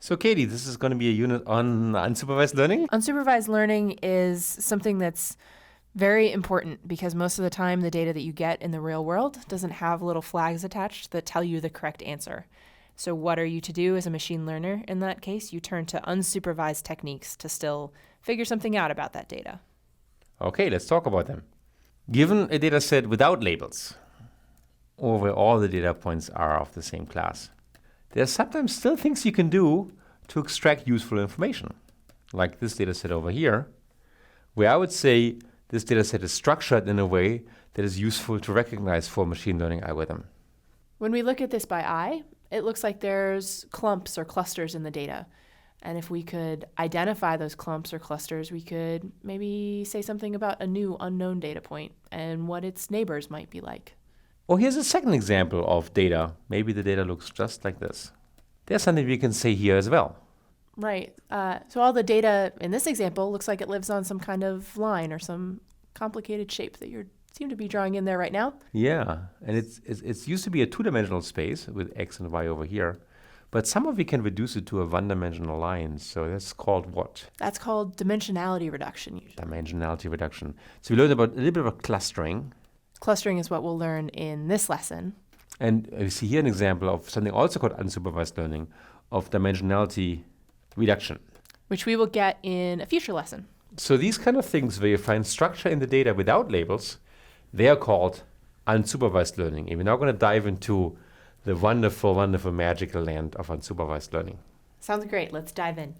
So Katie, this is going to be a unit on unsupervised learning? Unsupervised learning is something that's very important because most of the time the data that you get in the real world doesn't have little flags attached that tell you the correct answer. So what are you to do as a machine learner in that case? You turn to unsupervised techniques to still figure something out about that data. Okay, let's talk about them. Given a data set without labels, or where all the data points are of the same class, there are sometimes still things you can do to extract useful information, like this data set over here, where I would say this data set is structured in a way that is useful to recognize for a machine learning algorithm. When we look at this by eye, it looks like there's clumps or clusters in the data. And if we could identify those clumps or clusters, we could maybe say something about a new unknown data point and what its neighbors might be like. Or here's a second example of data. Maybe the data looks just like this. There's something we can say here as well. Right. So all the data in this example looks like it lives on some kind of line or some complicated shape that you seem to be drawing in there right now. Yeah, and it's used to be a two-dimensional space with x and y over here. But somehow we can reduce it to a one-dimensional line. So that's called what? That's called dimensionality reduction usually. Dimensionality reduction. So we learned about a little bit about clustering. Clustering is what we'll learn in this lesson. And we see here an example of something also called unsupervised learning of dimensionality reduction, which we will get in a future lesson. So these kind of things where you find structure in the data without labels, they are called unsupervised learning. And we're now going to dive into the wonderful, wonderful, magical land of unsupervised learning. Sounds great. Let's dive in.